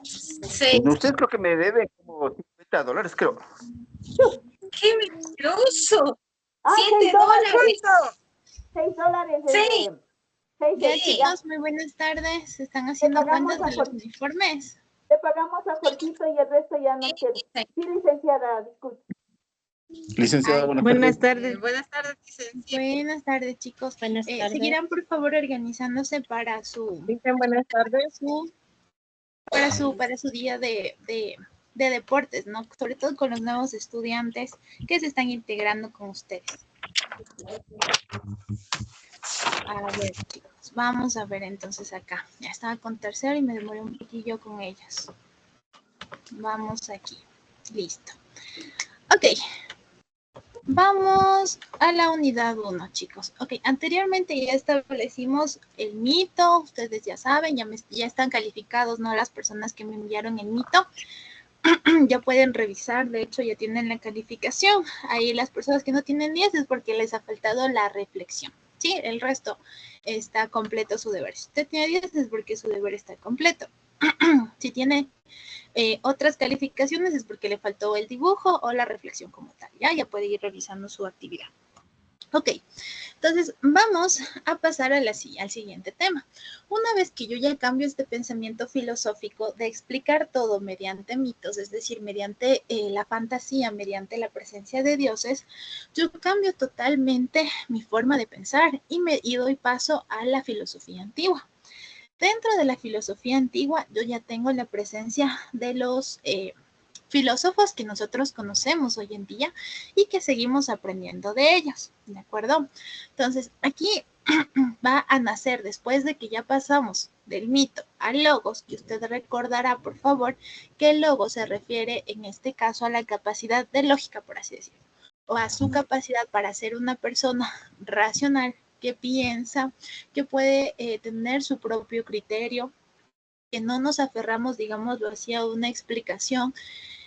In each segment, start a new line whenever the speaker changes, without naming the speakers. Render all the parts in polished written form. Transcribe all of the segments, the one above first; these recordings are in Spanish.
Sí.
Usted creo que me debe como $50, creo.
¡Qué mentiroso!
Ah,
$7.
$6
Sí.
Ya,
seis,
Sí.
chicos, muy buenas tardes. Se están haciendo
pagamos
cuentas de los uniformes.
Le pagamos a Jorgito y el resto ya nos queda. Sí, licenciada, disculpe.
Licenciada,
Ay,
buenas tardes.
Buenas tardes, licenciada.
Buenas tardes, chicos.
Buenas tardes.
Seguirán, por favor, organizándose para
Dicen buenas tardes.
para su día de deportes, ¿no? Sobre todo con los nuevos estudiantes que se están integrando con ustedes. A ver, chicos, vamos a ver entonces acá. Ya estaba con tercero y me demoré un poquillo con ellos. Vamos aquí. Listo. Ok. Vamos a la unidad 1, chicos. Ok, anteriormente ya establecimos el mito. Ustedes ya saben, ya están calificados, ¿no? Las personas que me enviaron el mito. Ya pueden revisar, de hecho ya tienen la calificación. Ahí las personas que no tienen 10 es porque les ha faltado la reflexión. Sí, el resto está completo su deber. Si usted tiene 10 es porque su deber está completo. Si tiene otras calificaciones es porque le faltó el dibujo o la reflexión como tal. Ya puede ir revisando su actividad. Ok, entonces vamos a pasar al siguiente tema. Una vez que yo ya cambio este pensamiento filosófico de explicar todo mediante mitos, es decir, mediante la fantasía, mediante la presencia de dioses, yo cambio totalmente mi forma de pensar y doy paso a la filosofía antigua. Dentro de la filosofía antigua, yo ya tengo la presencia de los filósofos que nosotros conocemos hoy en día y que seguimos aprendiendo de ellos, ¿de acuerdo? Entonces, aquí va a nacer, después de que ya pasamos del mito al logos, que usted recordará, por favor, que el logos se refiere en este caso a la capacidad de lógica, por así decirlo, o a su capacidad para ser una persona racional, que piensa, que puede tener su propio criterio, que no nos aferramos, digámoslo así, a una explicación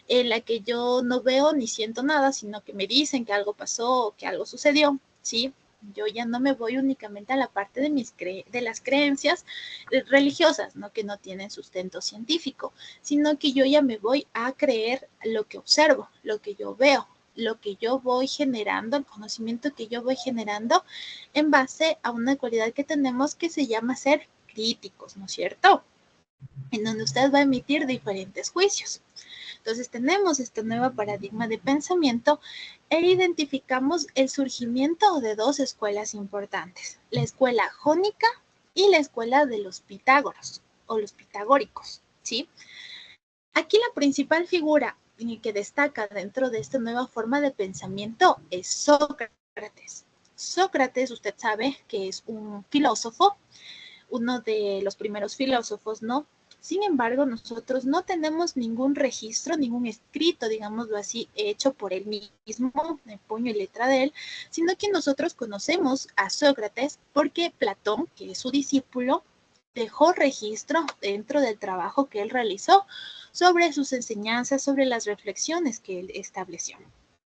en la que yo no veo ni siento nada, sino que me dicen que algo pasó o que algo sucedió, ¿sí? Yo ya no me voy únicamente a la parte de las creencias religiosas, ¿no? Que no tienen sustento científico, sino que yo ya me voy a creer lo que observo, lo que yo veo, lo que yo voy generando, el conocimiento que yo voy generando en base a una cualidad que tenemos que se llama ser críticos, ¿no es cierto? En donde usted va a emitir diferentes juicios. Entonces tenemos este nuevo paradigma de pensamiento e identificamos el surgimiento de dos escuelas importantes, la escuela jónica y la escuela de los Pitágoras o los pitagóricos, ¿sí? Aquí la principal figura que destaca dentro de esta nueva forma de pensamiento es Sócrates. Sócrates, usted sabe que es un filósofo, uno de los primeros filósofos, ¿no? Sin embargo, nosotros no tenemos ningún registro, ningún escrito, digámoslo así, hecho por él mismo, de puño y letra de él, sino que nosotros conocemos a Sócrates porque Platón, que es su discípulo, dejó registro dentro del trabajo que él realizó sobre sus enseñanzas, sobre las reflexiones que él estableció.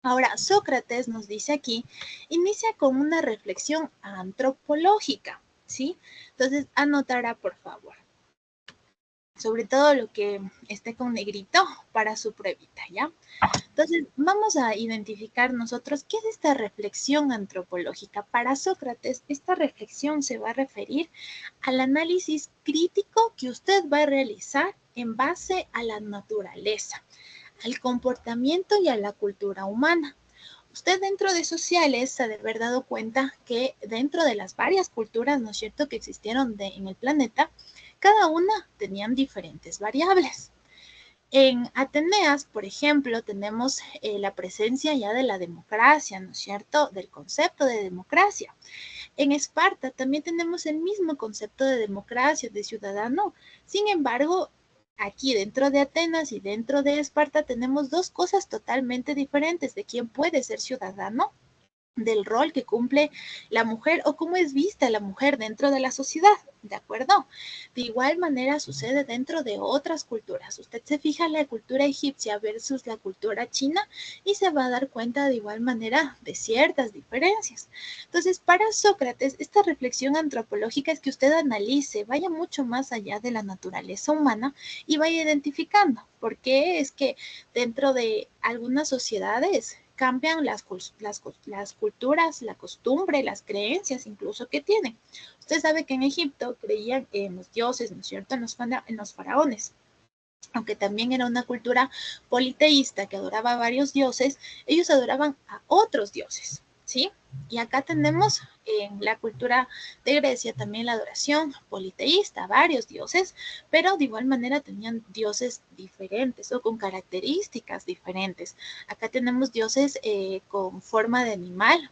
Ahora, Sócrates nos dice aquí, inicia con una reflexión antropológica, ¿sí? Entonces, anotará, por favor, sobre todo lo que esté con negrito para su pruebita, ¿ya? Entonces, vamos a identificar nosotros qué es esta reflexión antropológica. Para Sócrates, esta reflexión se va a referir al análisis crítico que usted va a realizar en base a la naturaleza, al comportamiento y a la cultura humana. Usted dentro de sociales se ha de haber dado cuenta que dentro de las varias culturas, ¿no es cierto?, que existieron en el planeta, cada una tenían diferentes variables. En Ateneas, por ejemplo, tenemos la presencia ya de la democracia, ¿no es cierto?, del concepto de democracia. En Esparta también tenemos el mismo concepto de democracia, de ciudadano. Sin embargo, aquí dentro de Atenas y dentro de Esparta tenemos dos cosas totalmente diferentes de quién puede ser ciudadano del rol que cumple la mujer o cómo es vista la mujer dentro de la sociedad, ¿de acuerdo? De igual manera sucede dentro de otras culturas. Usted se fija en la cultura egipcia versus la cultura china y se va a dar cuenta de igual manera de ciertas diferencias. Entonces, para Sócrates, esta reflexión antropológica es que usted analice, vaya mucho más allá de la naturaleza humana y vaya identificando por qué es que dentro de algunas sociedades cambian las culturas, la costumbre, las creencias incluso que tienen. Usted sabe que en Egipto creían en los dioses, ¿no es cierto?, en los faraones. Aunque también era una cultura politeísta que adoraba a varios dioses, ellos adoraban a otros dioses, ¿sí? Y acá tenemos en la cultura de Grecia también la adoración politeísta, varios dioses, pero de igual manera tenían dioses diferentes o con características diferentes. Acá tenemos dioses con forma de animal,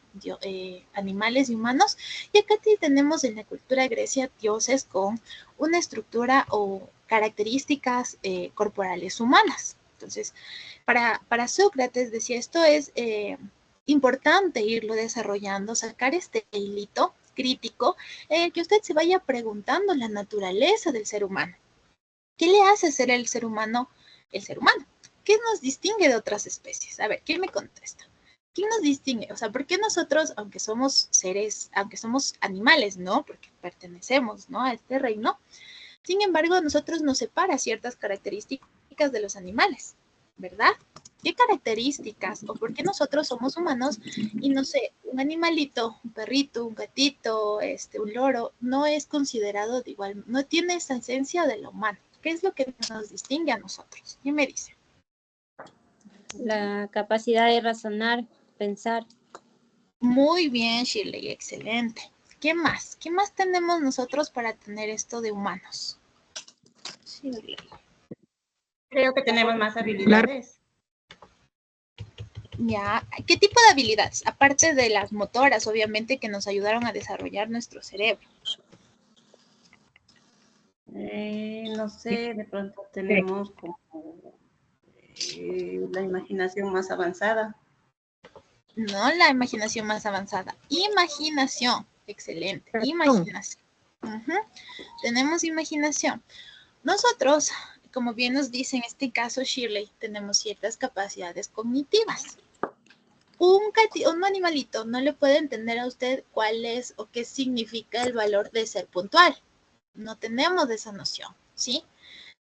animales y humanos, y acá tenemos en la cultura de Grecia dioses con una estructura o características corporales humanas. Entonces, para Sócrates decía, esto es importante irlo desarrollando, sacar este hilito crítico en el que usted se vaya preguntando la naturaleza del ser humano. ¿Qué le hace ser el ser humano el ser humano? ¿Qué nos distingue de otras especies? A ver, ¿quién me contesta? ¿Quién nos distingue? O sea, ¿por qué nosotros, aunque somos seres, aunque somos animales, ¿no? Porque pertenecemos, ¿no?, a este reino, sin embargo, a nosotros nos separa ciertas características de los animales, ¿verdad? ¿Qué características o por qué nosotros somos humanos y no sé, un animalito, un perrito, un gatito, un loro, no es considerado de igual, no tiene esa esencia de lo humano? ¿Qué es lo que nos distingue a nosotros? ¿Qué me dice?
La capacidad de razonar, pensar.
Muy bien, Shirley, excelente. ¿Qué más? ¿Qué más tenemos nosotros para tener esto de humanos? Shirley.
Creo que tenemos más habilidades.
Ya, ¿qué tipo de habilidades? Aparte de las motoras, obviamente, que nos ayudaron a desarrollar nuestro cerebro.
No sé, de pronto tenemos como la imaginación más avanzada.
No la imaginación más avanzada. Imaginación. Excelente. Imaginación. Tenemos imaginación. Nosotros, como bien nos dice en este caso Shirley, tenemos ciertas capacidades cognitivas. Un animalito no le puede entender a usted cuál es o qué significa el valor de ser puntual. No tenemos esa noción, ¿sí?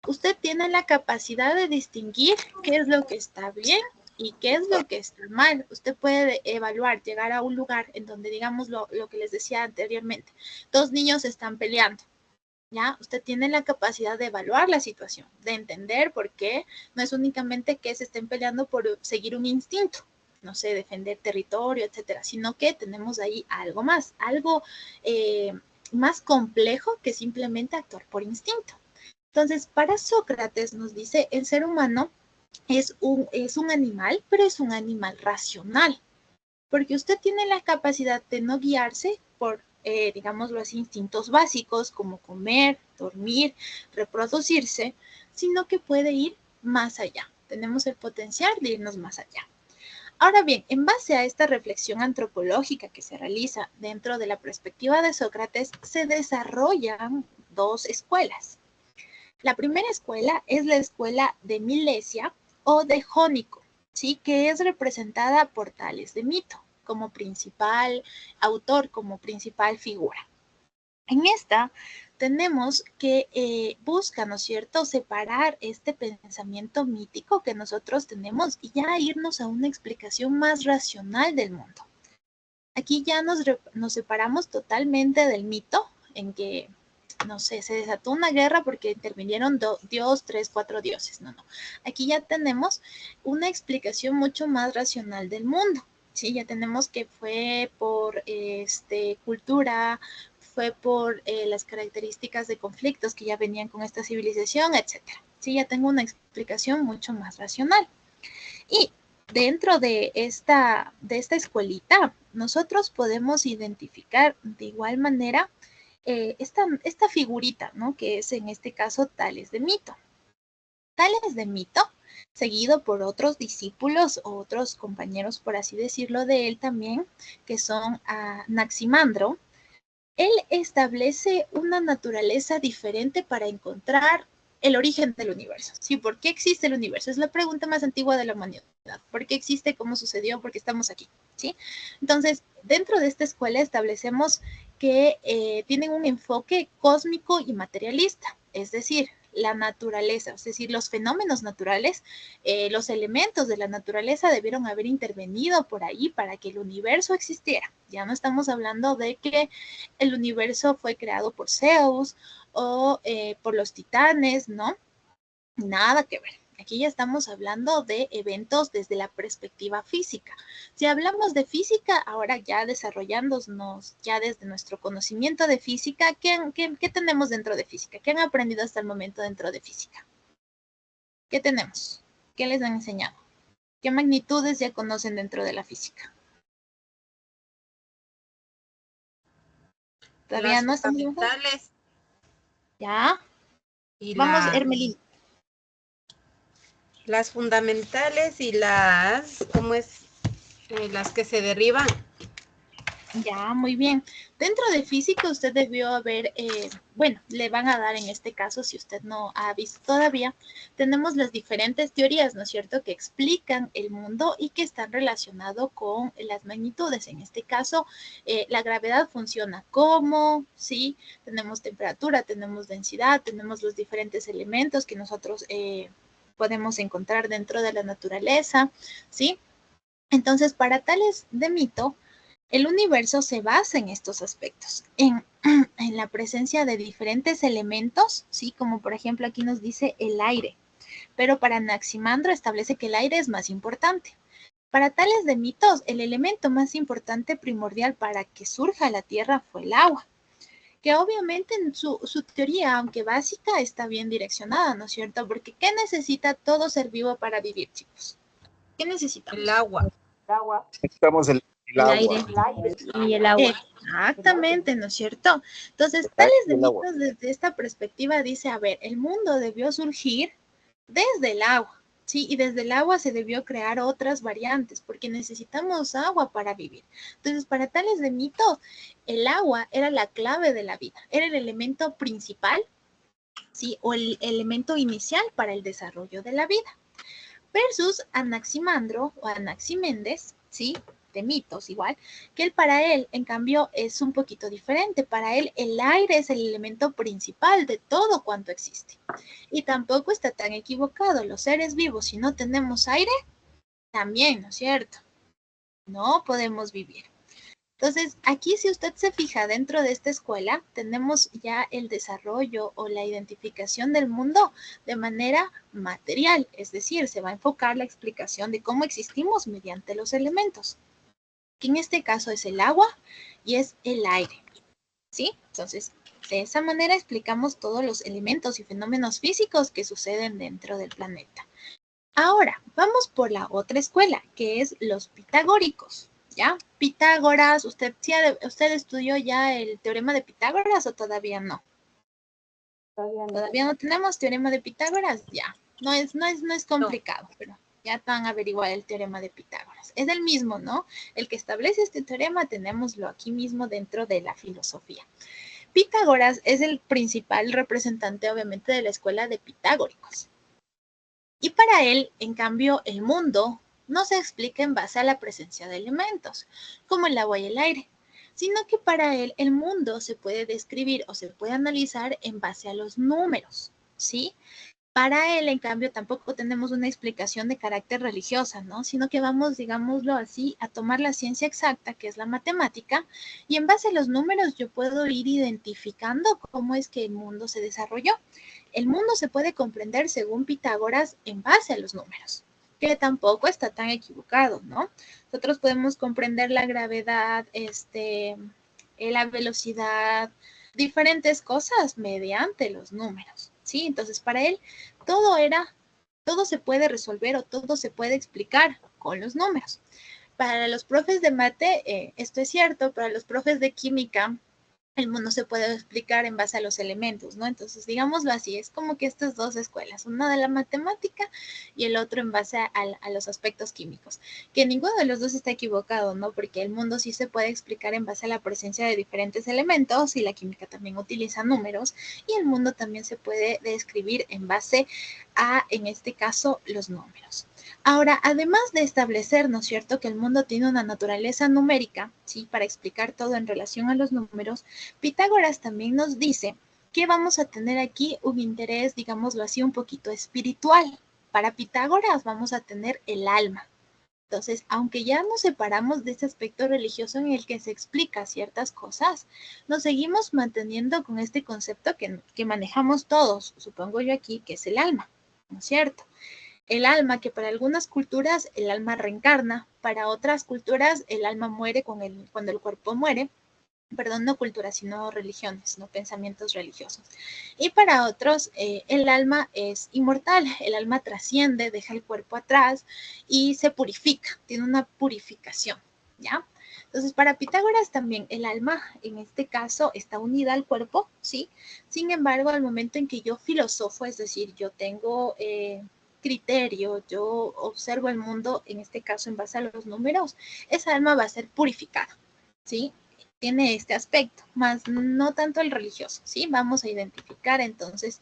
Usted tiene la capacidad de distinguir qué es lo que está bien y qué es lo que está mal. Usted puede evaluar, llegar a un lugar en donde, digamos, lo que les decía anteriormente, dos niños están peleando. ¿Ya? Usted tiene la capacidad de evaluar la situación, de entender por qué no es únicamente que se estén peleando por seguir un instinto, no sé, defender territorio, etcétera, sino que tenemos ahí algo más, algo más complejo que simplemente actuar por instinto. Entonces, para Sócrates nos dice, el ser humano es un animal, pero es un animal racional, porque usted tiene la capacidad de no guiarse por, digámoslo así, instintos básicos como comer, dormir, reproducirse, sino que puede ir más allá. Tenemos el potencial de irnos más allá. Ahora bien, en base a esta reflexión antropológica que se realiza dentro de la perspectiva de Sócrates, se desarrollan dos escuelas. La primera escuela es la escuela de Milesia o de Jónico, ¿sí?, que es representada por Tales de Mito como principal autor, como principal figura. En esta tenemos que busca, ¿no es cierto?, separar este pensamiento mítico que nosotros tenemos y ya irnos a una explicación más racional del mundo. Aquí ya nos separamos totalmente del mito, en que, no sé, se desató una guerra porque intervinieron Dios, 3, 4 dioses. No. Aquí ya tenemos una explicación mucho más racional del mundo. Sí, ya tenemos que fue por cultura, fue por las características de conflictos que ya venían con esta civilización, etcétera. Sí, ya tengo una explicación mucho más racional. Y dentro de esta escuelita, nosotros podemos identificar de igual manera esta figurita, ¿no?, que es en este caso Tales de Mito. Tales de Mito, seguido por otros discípulos o otros compañeros, por así decirlo, de él también, que son Anaximandro. Él establece una naturaleza diferente para encontrar el origen del universo. ¿Sí? ¿Por qué existe el universo? Es la pregunta más antigua de la humanidad. ¿Por qué existe? ¿Cómo sucedió? ¿Por qué estamos aquí? ¿Sí? Entonces, dentro de esta escuela establecemos que tienen un enfoque cósmico y materialista, es decir, la naturaleza, es decir, los fenómenos naturales, los elementos de la naturaleza debieron haber intervenido por ahí para que el universo existiera. Ya no estamos hablando de que el universo fue creado por Zeus o por los titanes, ¿no? Nada que ver. Aquí ya estamos hablando de eventos desde la perspectiva física. Si hablamos de física, ahora ya desarrollándonos ya desde nuestro conocimiento de física, ¿qué tenemos dentro de física? ¿Qué han aprendido hasta el momento dentro de física? ¿Qué tenemos? ¿Qué les han enseñado? ¿Qué magnitudes ya conocen dentro de la física? Todavía
Las
no estamos
fundamentales
ya.
y
Vamos, Hermelín.
las fundamentales y las, ¿cómo es? Las que se derriban.
Ya, muy bien. Dentro de física usted debió haber, bueno, le van a dar en este caso, si usted no ha visto todavía, tenemos las diferentes teorías, ¿no es cierto?, que explican el mundo y que están relacionados con las magnitudes. En este caso, la gravedad funciona como, ¿sí? Tenemos temperatura, tenemos densidad, tenemos los diferentes elementos que nosotros podemos encontrar dentro de la naturaleza, ¿sí? Entonces, para Tales de Mito, el universo se basa en estos aspectos, en la presencia de diferentes elementos, ¿sí? Como por ejemplo aquí nos dice el aire, pero para Anaximandro establece que el aire es más importante. Para Tales de Mitos, el elemento más importante primordial para que surja la Tierra fue el agua, que obviamente en su teoría, aunque básica, está bien direccionada, ¿no es cierto? Porque ¿qué necesita todo ser vivo para vivir, chicos? ¿Qué necesitamos?
El agua.
Agua.
Necesitamos el
El
agua.
aire
El aire.
y el agua.
Exactamente, ¿no es cierto? Entonces,
El aire
Tales
y
de
el agua.
Mitos desde esta perspectiva dice, a ver, el mundo debió surgir desde el agua, ¿sí? Y desde el agua se debió crear otras variantes, porque necesitamos agua para vivir. Entonces, para Tales de Mitos, el agua era la clave de la vida, era el elemento principal, ¿sí? O el elemento inicial para el desarrollo de la vida. Versus Anaximandro o Anaximéndez, ¿sí? De Mitos igual, que él para él, en cambio, es un poquito diferente. Para él, el aire es el elemento principal de todo cuanto existe. Y tampoco está tan equivocado. Los seres vivos, si no tenemos aire, también, ¿no es cierto? No podemos vivir. Entonces, aquí si usted se fija dentro de esta escuela, tenemos ya el desarrollo o la identificación del mundo de manera material, es decir, se va a enfocar la explicación de cómo existimos mediante los elementos, que en este caso es el agua y es el aire, ¿sí? Entonces, de esa manera explicamos todos los elementos y fenómenos físicos que suceden dentro del planeta. Ahora, vamos por la otra escuela, que es los pitagóricos. ¿Ya? Pitágoras, ¿usted estudió ya el teorema de Pitágoras o todavía no? Todavía no tenemos teorema de Pitágoras, ya. No es complicado, pero ya van a averiguar el teorema de Pitágoras. Es el mismo, ¿no? El que establece este teorema tenemoslo aquí mismo dentro de la filosofía. Pitágoras es el principal representante, obviamente, de la escuela de pitagóricos. Y para él, en cambio, el mundo no se explica en base a la presencia de elementos, como el agua y el aire, sino que para él el mundo se puede describir o se puede analizar en base a los números, ¿sí? Para él, en cambio, tampoco tenemos una explicación de carácter religiosa, ¿no? Sino que vamos, digámoslo así, a tomar la ciencia exacta, que es la matemática, y en base a los números yo puedo ir identificando cómo es que el mundo se desarrolló. El mundo se puede comprender, según Pitágoras, en base a los números, que tampoco está tan equivocado, ¿no? Nosotros podemos comprender la gravedad, la velocidad, diferentes cosas mediante los números, ¿sí? Entonces, para él, todo se puede resolver o todo se puede explicar con los números. Para los profes de mate, esto es cierto, para los profes de química, el mundo se puede explicar en base a los elementos, ¿no? Entonces, digámoslo así, es como que estas dos escuelas, una de la matemática y el otro en base a los aspectos químicos, que ninguno de los dos está equivocado, ¿no? Porque el mundo sí se puede explicar en base a la presencia de diferentes elementos y la química también utiliza números y el mundo también se puede describir en base a, en este caso, los números. Ahora, además de establecer, ¿no es cierto?, que el mundo tiene una naturaleza numérica, ¿sí?, para explicar todo en relación a los números, Pitágoras también nos dice que vamos a tener aquí un interés, digámoslo así, un poquito espiritual. Para Pitágoras vamos a tener el alma. Entonces, aunque ya nos separamos de ese aspecto religioso en el que se explica ciertas cosas, nos seguimos manteniendo con este concepto que manejamos todos, supongo yo aquí, que es el alma, ¿no es cierto? El alma, que para algunas culturas el alma reencarna, para otras culturas el alma muere cuando el cuerpo muere, perdón, no culturas, sino religiones, no pensamientos religiosos. Y para otros el alma es inmortal, el alma trasciende, deja el cuerpo atrás y se purifica, tiene una purificación, ¿ya? Entonces, para Pitágoras también el alma, en este caso, está unida al cuerpo, ¿sí? Sin embargo, al momento en que yo filosofo, es decir, yo tengo criterio, yo observo el mundo, en este caso en base a los números, esa alma va a ser purificada, ¿sí? Tiene este aspecto, más no tanto el religioso, ¿sí? Vamos a identificar entonces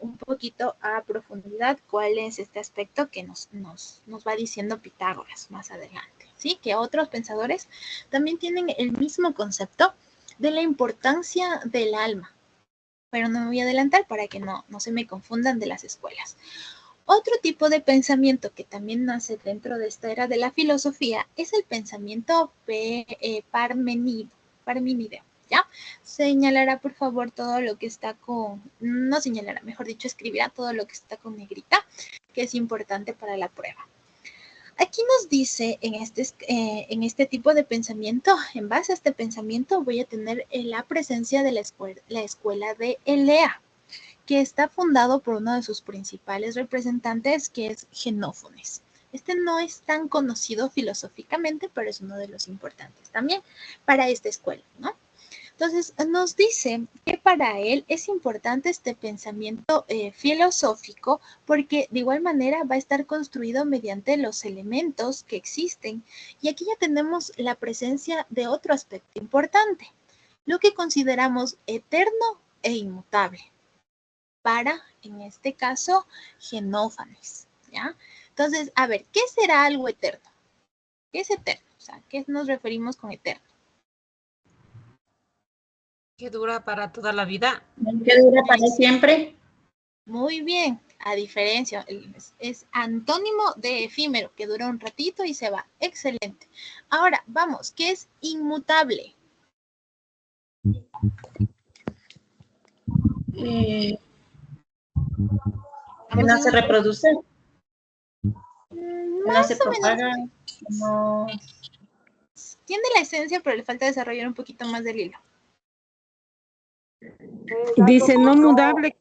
un poquito a profundidad cuál es este aspecto que nos va diciendo Pitágoras más adelante, ¿sí? Que otros pensadores también tienen el mismo concepto de la importancia del alma, pero no me voy a adelantar para que no se me confundan de las escuelas. Otro tipo de pensamiento que también nace dentro de esta era de la filosofía es el pensamiento parmenideo, ¿ya? Señalará, por favor, todo lo que está con, no señalará, mejor dicho, escribirá todo lo que está con negrita, que es importante para la prueba. Aquí nos dice en este tipo de pensamiento, en base a este pensamiento, voy a tener la presencia de la escuela de Elea, que está fundado por uno de sus principales representantes, que es Xenófanes. Este no es tan conocido filosóficamente, pero es uno de los importantes también para esta escuela, ¿no? Entonces, nos dice que para él es importante este pensamiento filosófico porque de igual manera va a estar construido mediante los elementos que existen. Y aquí ya tenemos la presencia de otro aspecto importante, lo que consideramos eterno e inmutable para, en este caso, Xenófanes, ¿ya? Entonces, a ver, ¿qué será algo eterno? ¿Qué es eterno? O sea, ¿qué nos referimos con eterno?
Que dura para toda la vida.
¿Qué dura para siempre?
Muy bien, a diferencia, es antónimo de efímero, que dura un ratito y se va. Excelente. Ahora, vamos, ¿qué es inmutable?
Que no se reproduce, que no se propaga, no...
Tiene la esencia, pero le falta desarrollar un poquito más del hilo.
Dice no mudable.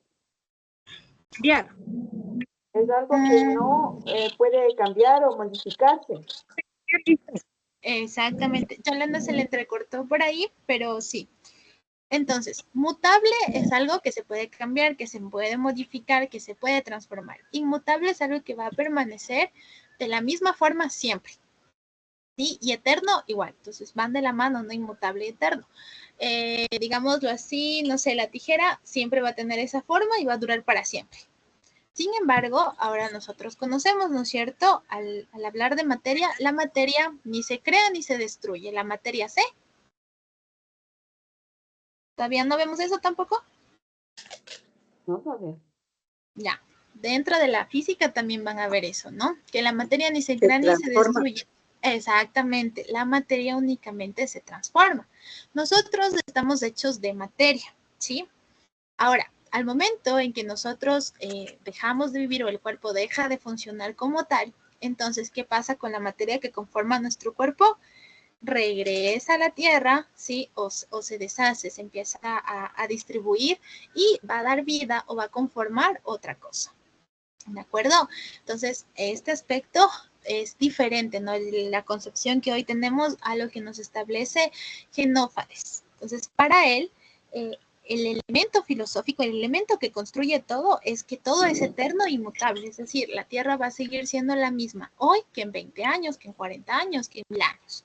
Ya.
Es algo que no puede cambiar o modificarse.
Exactamente. Yolanda se le entrecortó por ahí, pero sí. Entonces, mutable es algo que se puede cambiar, que se puede modificar, que se puede transformar. Inmutable es algo que va a permanecer de la misma forma siempre. ¿Sí? Y eterno, igual. Entonces, van de la mano, no inmutable y eterno. Digámoslo así, no sé, la tijera siempre va a tener esa forma y va a durar para siempre. Sin embargo, ahora nosotros conocemos, ¿no es cierto? Al hablar de materia, la materia ni se crea ni se destruye. La materia se... ¿Todavía no vemos eso tampoco?
No sabes.
Ya. Dentro de la física también van a ver eso, ¿no? Que la materia ni se crea ni se destruye. Exactamente. La materia únicamente se transforma. Nosotros estamos hechos de materia, ¿sí? Ahora, al momento en que nosotros dejamos de vivir o el cuerpo deja de funcionar como tal, entonces, ¿qué pasa con la materia que conforma nuestro cuerpo? Regresa a la tierra, ¿sí? O se deshace, se empieza a distribuir y va a dar vida o va a conformar otra cosa. ¿De acuerdo? Entonces, este aspecto es diferente, ¿no? La concepción que hoy tenemos a lo que nos establece Xenófanes. Entonces, para él, el elemento filosófico, el elemento que construye todo es que todo es eterno e inmutable, es decir, la Tierra va a seguir siendo la misma hoy que en 20 años, que en 40 años, que en 1000 años.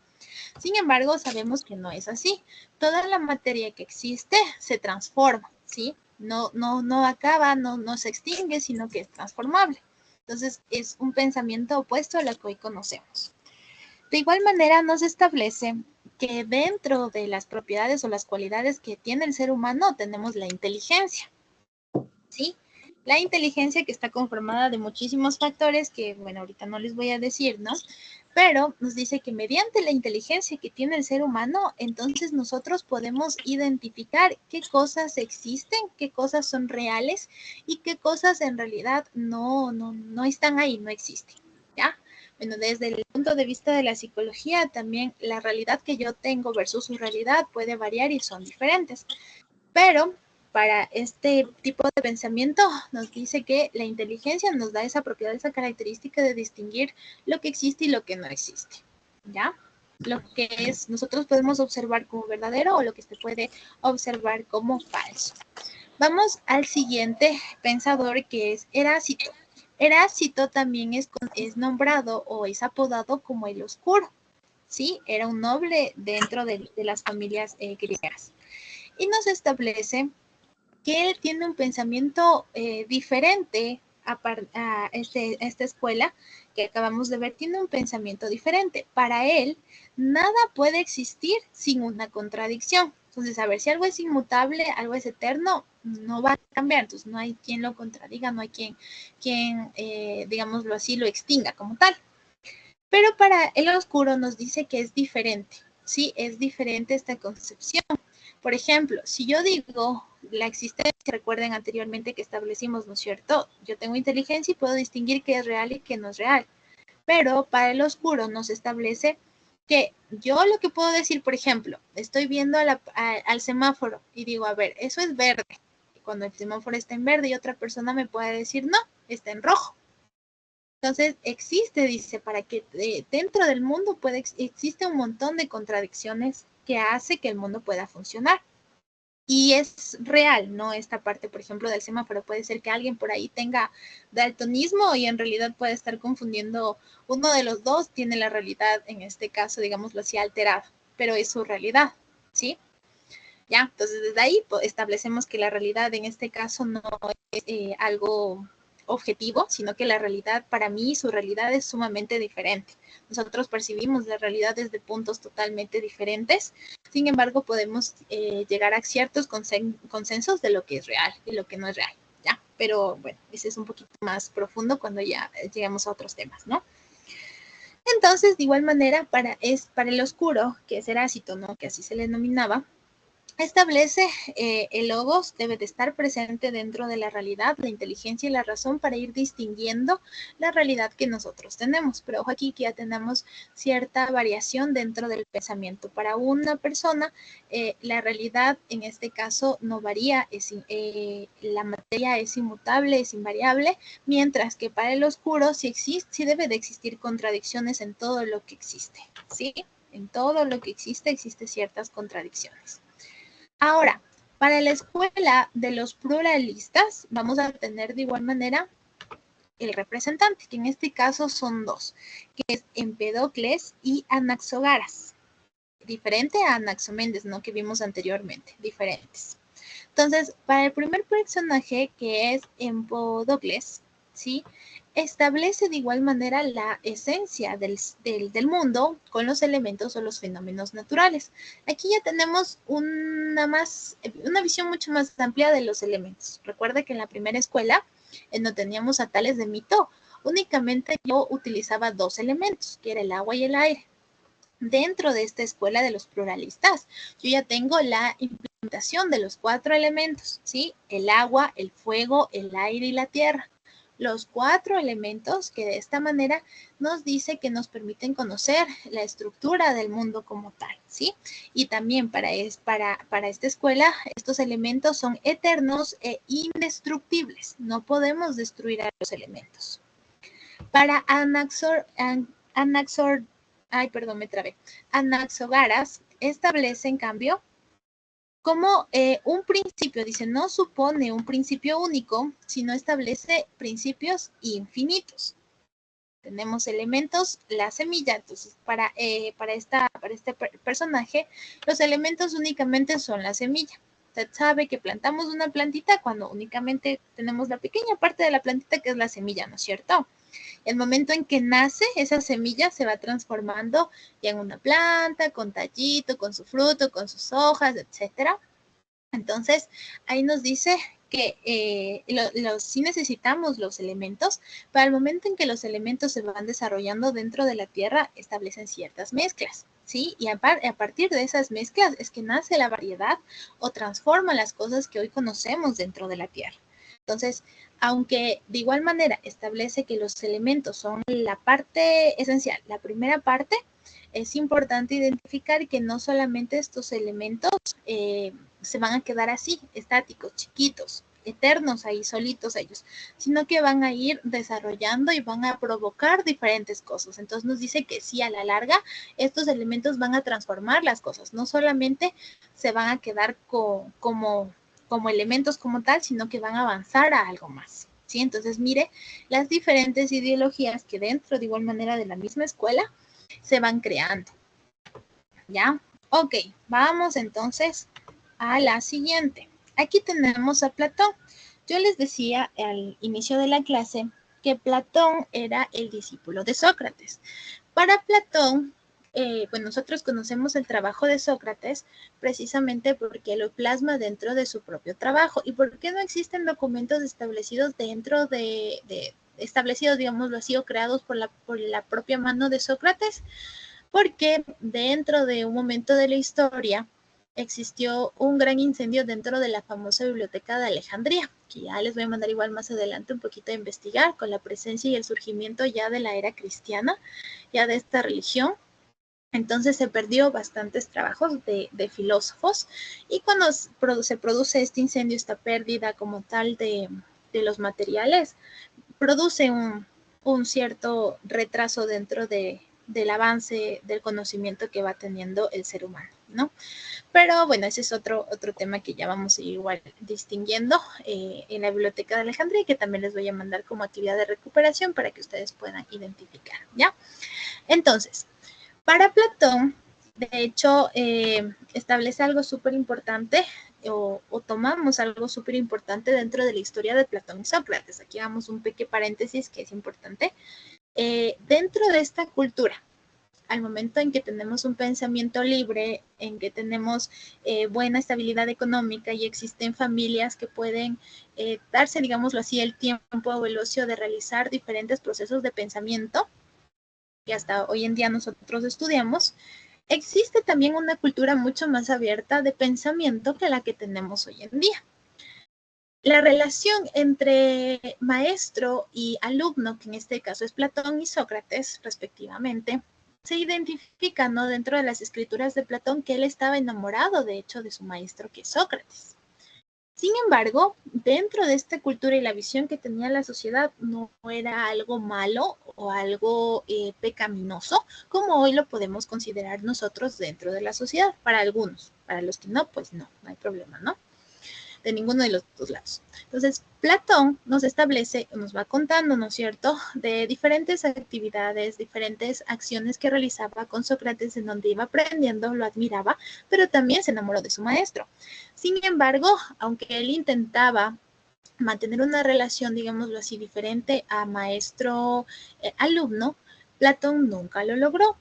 Sin embargo, sabemos que no es así. Toda la materia que existe se transforma, ¿sí? No acaba, no se extingue, sino que es transformable. Entonces, es un pensamiento opuesto a lo que hoy conocemos. De igual manera, nos establece que dentro de las propiedades o las cualidades que tiene el ser humano tenemos la inteligencia, ¿sí? La inteligencia que está conformada de muchísimos factores que, bueno, ahorita no les voy a decir, ¿no? Pero nos dice que mediante la inteligencia que tiene el ser humano, entonces nosotros podemos identificar qué cosas existen, qué cosas son reales y qué cosas en realidad no están ahí, no existen, ¿ya? Bueno, desde el punto de vista de la psicología, también la realidad que yo tengo versus su realidad puede variar y son diferentes. Pero para este tipo de pensamiento nos dice que la inteligencia nos da esa propiedad, esa característica de distinguir lo que existe y lo que no existe, ¿ya? Lo que es, nosotros podemos observar como verdadero o lo que se puede observar como falso. Vamos al siguiente pensador, que es Heráclito. Heráclito también es nombrado o es apodado como el oscuro, ¿sí? Era un noble dentro de las familias griegas. Y nos establece que él tiene un pensamiento diferente a esta escuela que acabamos de ver, tiene un pensamiento diferente. Para él, nada puede existir sin una contradicción. Entonces, a ver, si algo es inmutable, algo es eterno, no va a cambiar. Entonces, no hay quien lo contradiga, no hay quien digámoslo así, lo extinga como tal. Pero para el oscuro nos dice que es diferente, ¿sí? Es diferente esta concepción. Por ejemplo, si yo digo la existencia, recuerden anteriormente que establecimos, ¿no es cierto? Yo tengo inteligencia y puedo distinguir qué es real y qué no es real. Pero para el oscuro nos establece que yo lo que puedo decir, por ejemplo, estoy viendo al semáforo y digo, a ver, eso es verde. Y cuando el semáforo está en verde y otra persona me puede decir, no, está en rojo. Entonces, dice, para que dentro del mundo existe un montón de contradicciones que hace que el mundo pueda funcionar. Y es real, ¿no? Esta parte, por ejemplo, del semáforo. Puede ser que alguien por ahí tenga daltonismo y en realidad puede estar confundiendo uno de los dos, tiene la realidad, en este caso, digámoslo así, alterada, pero es su realidad, ¿sí? Ya, entonces desde ahí establecemos que la realidad en este caso no es algo objetivo, sino que la realidad, para mí, su realidad es sumamente diferente. Nosotros percibimos la realidad desde puntos totalmente diferentes, sin embargo, podemos llegar a ciertos consensos de lo que es real y lo que no es real, ¿ya? Pero bueno, ese es un poquito más profundo cuando ya llegamos a otros temas, ¿no? Entonces, de igual manera, para el oscuro, que es Heráclito, ¿no? Que así se le denominaba, establece el logos debe de estar presente dentro de la realidad, la inteligencia y la razón para ir distinguiendo la realidad que nosotros tenemos. Pero ojo aquí que ya tenemos cierta variación dentro del pensamiento. Para una persona, la realidad en este caso no varía, la materia es inmutable, es invariable, mientras que para el oscuro sí debe de existir contradicciones en todo lo que existe, ¿sí? En todo lo que existe ciertas contradicciones. Ahora, para la escuela de los pluralistas, vamos a tener de igual manera el representante, que en este caso son dos, que es Empédocles y Anaxágoras. Diferente a Anaximandro, ¿no? Que vimos anteriormente, diferentes. Entonces, para el primer personaje, que es Empédocles, ¿sí? Establece de igual manera la esencia del mundo con los elementos o los fenómenos naturales. Aquí ya tenemos una visión mucho más amplia de los elementos. Recuerda que en la primera escuela, no teníamos a Tales de Mito, únicamente yo utilizaba dos elementos, que era el agua y el aire. Dentro de esta escuela de los pluralistas, yo ya tengo la implementación de los 4 elementos, ¿sí? El agua, el fuego, el aire y la tierra. Los 4 elementos que de esta manera nos dice que nos permiten conocer la estructura del mundo como tal, ¿sí? Y también para esta escuela, estos elementos son eternos e indestructibles. No podemos destruir a los elementos. Para Anaxágoras establece, en cambio, como un principio, dice, no supone un principio único, sino establece principios infinitos. Tenemos elementos, la semilla. Entonces, para este personaje, los elementos únicamente son la semilla. Usted sabe que plantamos una plantita cuando únicamente tenemos la pequeña parte de la plantita que es la semilla, ¿no es cierto? El momento en que nace, esa semilla se va transformando ya en una planta, con tallito, con su fruto, con sus hojas, etcétera. Entonces, ahí nos dice que sí necesitamos los elementos. Para el momento en que los elementos se van desarrollando dentro de la tierra, establecen ciertas mezclas, ¿sí? Y a partir de esas mezclas es que nace la variedad o transforma las cosas que hoy conocemos dentro de la tierra. Entonces, aunque de igual manera establece que los elementos son la parte esencial, la primera parte, es importante identificar que no solamente estos elementos se van a quedar así, estáticos, chiquitos, eternos ahí, solitos ellos, sino que van a ir desarrollando y van a provocar diferentes cosas. Entonces nos dice que sí, a la larga, estos elementos van a transformar las cosas, no solamente se van a quedar como elementos como tal, sino que van a avanzar a algo más, ¿sí? Entonces mire las diferentes ideologías que dentro de igual manera de la misma escuela se van creando, ¿ya? Ok, vamos entonces a la siguiente. Aquí tenemos a Platón. Yo les decía al inicio de la clase que Platón era el discípulo de Sócrates. Para Platón, pues nosotros conocemos el trabajo de Sócrates precisamente porque lo plasma dentro de su propio trabajo. ¿Y por qué no existen documentos establecidos dentro establecidos, digámoslo así, o creados por la propia mano de Sócrates? Porque dentro de un momento de la historia existió un gran incendio dentro de la famosa biblioteca de Alejandría, que ya les voy a mandar igual más adelante un poquito a investigar, con la presencia y el surgimiento ya de la era cristiana, ya de esta religión. Entonces se perdió bastantes trabajos de filósofos, y cuando se produce este incendio, esta pérdida como tal de los materiales, produce un cierto retraso dentro del avance del conocimiento que va teniendo el ser humano, ¿no? Pero bueno, ese es otro tema que ya vamos a ir igual distinguiendo en la Biblioteca de Alejandría, y que también les voy a mandar como actividad de recuperación para que ustedes puedan identificar, ¿ya? Entonces, para Platón, de hecho, establece algo súper importante, o tomamos algo súper importante dentro de la historia de Platón y Sócrates. Aquí damos un pequeño paréntesis que es importante. Dentro de esta cultura, al momento en que tenemos un pensamiento libre, en que tenemos buena estabilidad económica y existen familias que pueden darse, digámoslo así, el tiempo o el ocio de realizar diferentes procesos de pensamiento, que hasta hoy en día nosotros estudiamos, existe también una cultura mucho más abierta de pensamiento que la que tenemos hoy en día. La relación entre maestro y alumno, que en este caso es Platón y Sócrates, respectivamente, se identifica, ¿no?, dentro de las escrituras de Platón, que él estaba enamorado, de hecho, de su maestro, que es Sócrates. Sin embargo, dentro de esta cultura y la visión que tenía la sociedad, no era algo malo o algo pecaminoso, como hoy lo podemos considerar nosotros dentro de la sociedad, para algunos. Para los que no, pues no hay problema, ¿no? De ninguno de los dos lados. Entonces, Platón nos establece, nos va contando, ¿no es cierto?, de diferentes actividades, diferentes acciones que realizaba con Sócrates, en donde iba aprendiendo, lo admiraba, pero también se enamoró de su maestro. Sin embargo, aunque él intentaba mantener una relación, digámoslo así, diferente a maestro-alumno, Platón nunca lo logró.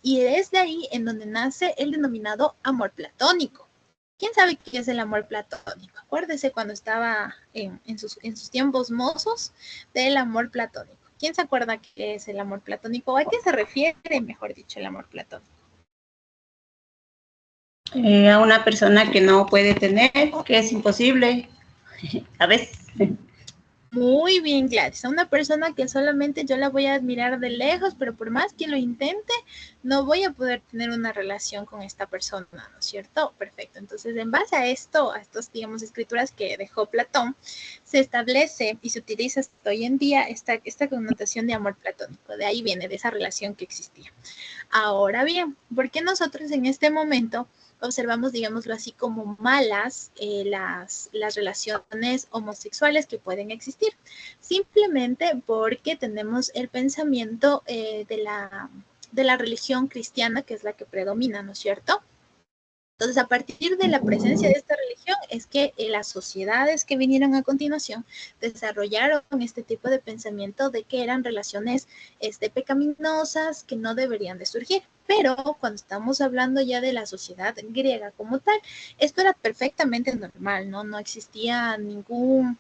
Y es de ahí en donde nace el denominado amor platónico. ¿Quién sabe qué es el amor platónico? Acuérdese cuando estaba en sus tiempos mozos del amor platónico. ¿Quién se acuerda qué es el amor platónico? ¿O a qué se refiere, mejor dicho, el amor platónico?
A una persona que no puede tener, que es imposible, a veces.
Muy bien, Gladys. A una persona que solamente yo la voy a admirar de lejos, pero por más que lo intente, no voy a poder tener una relación con esta persona, ¿no es cierto? Perfecto. Entonces, en base a estos, digamos, escrituras que dejó Platón, se establece y se utiliza hasta hoy en día esta connotación de amor platónico. De ahí viene, de esa relación que existía. Ahora bien, ¿por qué nosotros en este momento observamos, digámoslo así, como malas las relaciones homosexuales que pueden existir, simplemente porque tenemos el pensamiento de la religión cristiana, que es la que predomina, ¿no es cierto? Entonces, a partir de la presencia de esta religión es que las sociedades que vinieron a continuación desarrollaron este tipo de pensamiento de que eran relaciones pecaminosas que no deberían de surgir. Pero cuando estamos hablando ya de la sociedad griega como tal, esto era perfectamente normal, ¿no? No existía ningún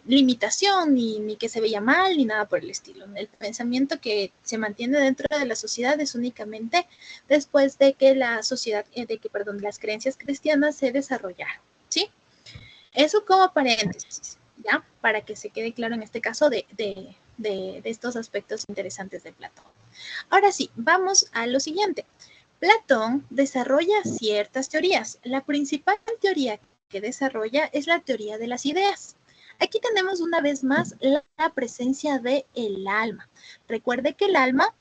limitación, ni que se veía mal, ni nada por el estilo. El pensamiento que se mantiene dentro de la sociedad es únicamente después de que la sociedad, las creencias cristianas se desarrollaron, ¿sí? Eso como paréntesis, ¿ya? Para que se quede claro en este caso de estos aspectos interesantes de Platón. Ahora sí, vamos a lo siguiente. Platón desarrolla ciertas teorías. La principal teoría que desarrolla es la teoría de las ideas. Aquí tenemos una vez más la presencia del alma. Recuerde que el alma,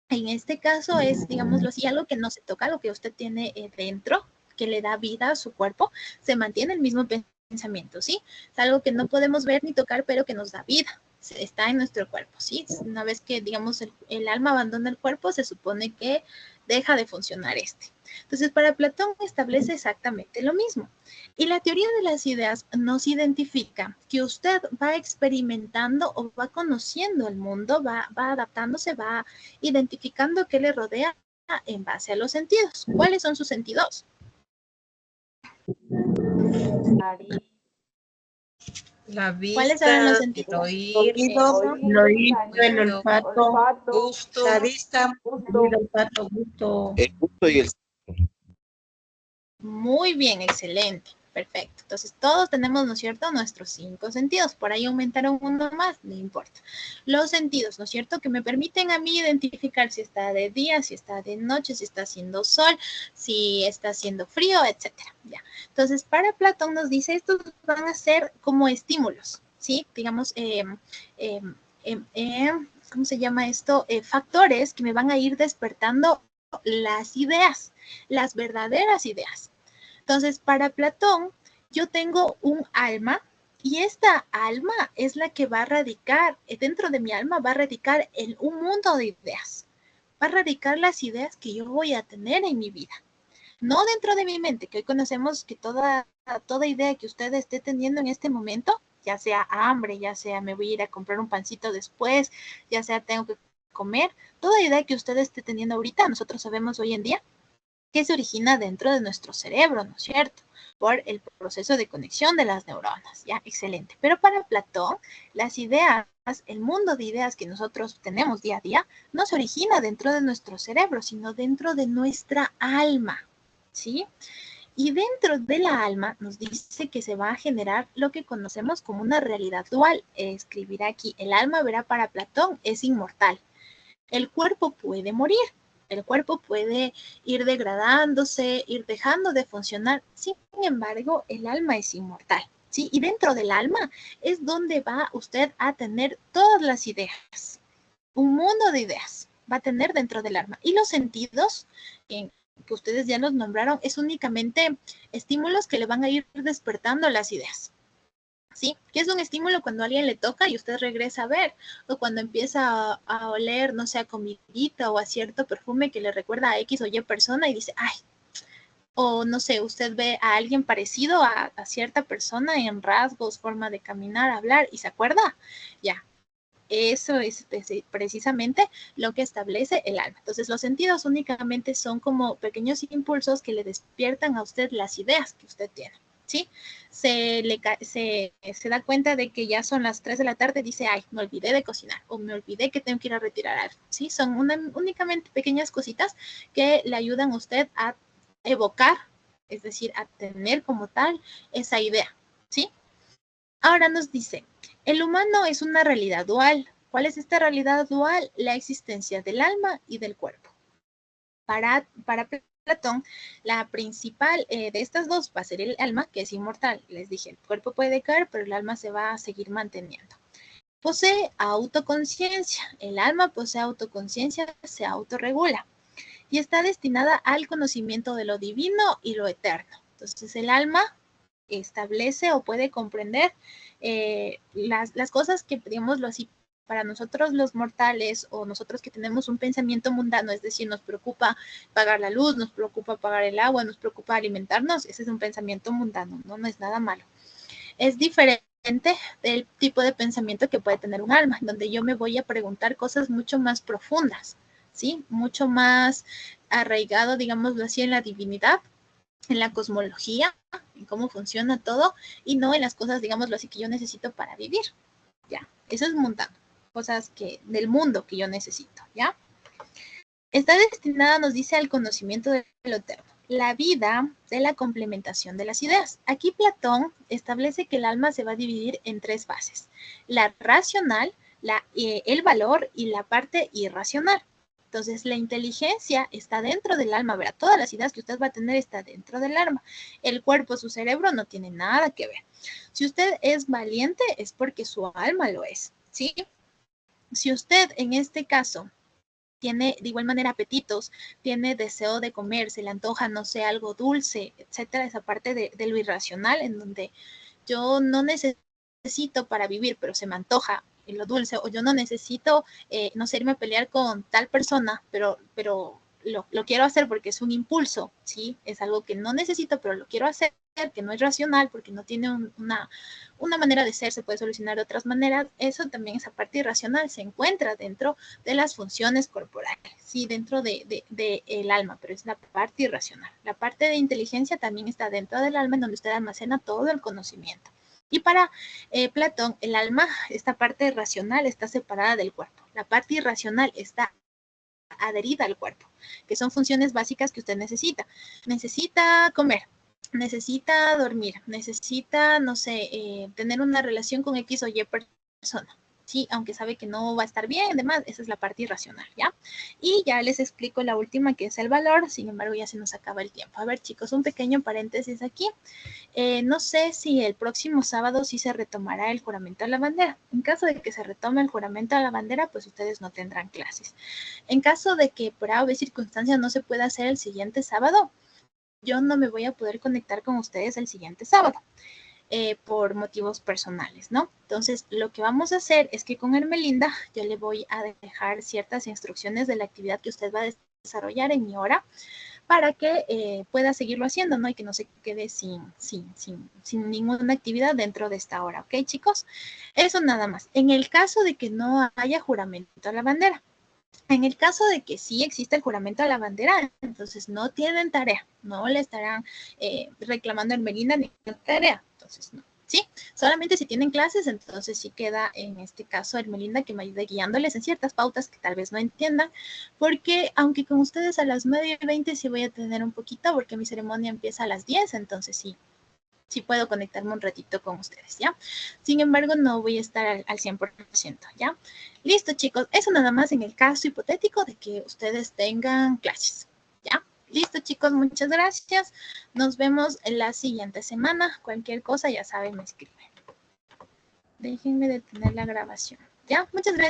en este caso, es, digámoslo así, algo que no se toca, lo que usted tiene dentro, que le da vida a su cuerpo, se mantiene el mismo pensamiento, ¿sí? Es algo que no podemos ver ni tocar, pero que nos da vida. Está en nuestro cuerpo, ¿sí? Una vez que, digamos, el alma abandona el cuerpo, se supone que deja de funcionar este. Entonces, para Platón establece exactamente lo mismo. Y la teoría de las ideas nos identifica que usted va experimentando o va conociendo el mundo, va adaptándose, va identificando qué le rodea en base a los sentidos. ¿Cuáles son sus sentidos?
La vista,
¿Cuáles son los sentidos?
el oír,
el oído, el olfato,
gusto,
la vista, el olfato, gusto.
El gusto y el...
Muy bien, excelente, perfecto. Entonces todos tenemos, ¿no es cierto?, nuestros 5 sentidos. Por ahí aumentaron uno más, no importa. Los sentidos, ¿no es cierto?, que me permiten a mí identificar si está de día, si está de noche, si está haciendo sol, si está haciendo frío, etcétera. Ya. Entonces, para Platón nos dice, estos van a ser como estímulos, ¿sí? Digamos, ¿cómo se llama esto? Factores que me van a ir despertando las ideas, las verdaderas ideas. Entonces, para Platón, yo tengo un alma y esta alma es la que va a radicar, dentro de mi alma va a radicar en un mundo de ideas. Va a radicar las ideas que yo voy a tener en mi vida. No dentro de mi mente, que hoy conocemos que toda idea que usted esté teniendo en este momento, ya sea hambre, ya sea me voy a ir a comprar un pancito después, ya sea tengo que comer, toda idea que usted esté teniendo ahorita, nosotros sabemos hoy en día que se origina dentro de nuestro cerebro, ¿no es cierto? Por el proceso de conexión de las neuronas, ¿ya? Excelente. Pero para Platón, las ideas, el mundo de ideas que nosotros tenemos día a día, no se origina dentro de nuestro cerebro, sino dentro de nuestra alma, ¿sí? Y dentro de la alma nos dice que se va a generar lo que conocemos como una realidad dual. Escribirá aquí, el alma, verá, para Platón, es inmortal. El cuerpo puede morir, el cuerpo puede ir degradándose, ir dejando de funcionar. Sin embargo, el alma es inmortal, ¿sí? Y dentro del alma es donde va usted a tener todas las ideas. Un mundo de ideas va a tener dentro del alma. Y los sentidos, que ustedes ya los nombraron, es únicamente estímulos que le van a ir despertando las ideas. ¿Sí? Que es un estímulo cuando a alguien le toca y usted regresa a ver, o cuando empieza a oler, no sé, a comidita o a cierto perfume que le recuerda a X o Y persona y dice, ay, o no sé, usted ve a alguien parecido a cierta persona en rasgos, forma de caminar, hablar y se acuerda, ya. Eso es precisamente lo que establece el alma. Entonces, los sentidos únicamente son como pequeños impulsos que le despiertan a usted las ideas que usted tiene. ¿Sí? Se da cuenta de que ya son las 3 de la tarde, dice, ay, me olvidé de cocinar o me olvidé que tengo que ir a retirar algo, ¿sí? Son únicamente pequeñas cositas que le ayudan a usted a evocar, es decir, a tener como tal esa idea, ¿sí? Ahora nos dice, el humano es una realidad dual. ¿Cuál es esta realidad dual? La existencia del alma y del cuerpo. Para Platón, la principal de estas dos va a ser el alma, que es inmortal. Les dije, el cuerpo puede caer, pero el alma se va a seguir manteniendo. Posee autoconciencia. El alma posee autoconciencia, se autorregula. y está destinada al conocimiento de lo divino y lo eterno. Entonces el alma establece o puede comprender las cosas que, digámoslo así, para nosotros los mortales o nosotros que tenemos un pensamiento mundano, es decir, nos preocupa pagar la luz, nos preocupa pagar el agua, nos preocupa alimentarnos, ese es un pensamiento mundano, no es nada malo. Es diferente del tipo de pensamiento que puede tener un alma, donde yo me voy a preguntar cosas mucho más profundas, ¿sí? Mucho más arraigado, digámoslo así, en la divinidad, en la cosmología, en cómo funciona todo, y no en las cosas, digámoslo así, que yo necesito para vivir. Ya, eso es mundano, cosas del mundo que yo necesito, ¿ya? Está destinada, nos dice, al conocimiento de lo eterno, la vida de la complementación de las ideas. Aquí Platón establece que el alma se va a dividir en 3 fases: la racional, el valor y la parte irracional. Entonces, la inteligencia está dentro del alma, ¿verdad? Todas las ideas que usted va a tener está dentro del alma. El cuerpo, su cerebro, no tiene nada que ver. Si usted es valiente, es porque su alma lo es, ¿sí? Si usted, en este caso, tiene de igual manera apetitos, tiene deseo de comer, se le antoja, no sé, algo dulce, etcétera, esa parte de lo irracional, en donde yo no necesito para vivir, pero se me antoja lo dulce, o yo no necesito, no sé, irme a pelear con tal persona, pero lo quiero hacer porque es un impulso, ¿sí? Es algo que no necesito, pero lo quiero hacer, que no es racional, porque no tiene una manera de ser, se puede solucionar de otras maneras. Eso también, esa parte irracional, se encuentra dentro de las funciones corporales, ¿sí? Dentro de el alma, pero es la parte irracional. La parte de inteligencia también está dentro del alma, en donde usted almacena todo el conocimiento. Y para Platón, el alma, esta parte racional está separada del cuerpo. La parte irracional está adherida al cuerpo, que son funciones básicas que usted necesita. Necesita comer, necesita dormir, necesita, no sé, tener una relación con X o Y persona. Sí, aunque sabe que no va a estar bien, demás, esa es la parte irracional, ¿ya? Y ya les explico la última, que es el valor. Sin embargo, ya se nos acaba el tiempo. A ver, chicos, un pequeño paréntesis aquí. No sé si el próximo sábado sí se retomará el juramento a la bandera. En caso de que se retome el juramento a la bandera, pues ustedes no tendrán clases. En caso de que por A o B circunstancias no se pueda hacer el siguiente sábado, yo no me voy a poder conectar con ustedes el siguiente sábado. Por motivos personales, ¿no? Entonces, lo que vamos a hacer es que con Hermelinda yo le voy a dejar ciertas instrucciones de la actividad que usted va a desarrollar en mi hora, para que pueda seguirlo haciendo, ¿no? Y que no se quede sin ninguna actividad dentro de esta hora, ¿ok, chicos? Eso nada más. En el caso de que no haya juramento a la bandera, en el caso de que sí exista el juramento a la bandera, entonces no tienen tarea, no le estarán reclamando a Hermelinda ni tarea, entonces no, ¿sí? Solamente si tienen clases, entonces sí queda en este caso Hermelinda que me ayude guiándoles en ciertas pautas que tal vez no entiendan, porque aunque con ustedes a las 9:20 sí voy a tener un poquito, porque mi ceremonia empieza a las 10, entonces sí puedo conectarme un ratito con ustedes, ¿ya? Sin embargo, no voy a estar al 100%, ¿ya? Listo, chicos. Eso nada más en el caso hipotético de que ustedes tengan clases, ¿ya? Listo, chicos. Muchas gracias. Nos vemos en la siguiente semana. Cualquier cosa, ya saben, me escriben. Déjenme detener la grabación, ¿ya? Muchas gracias.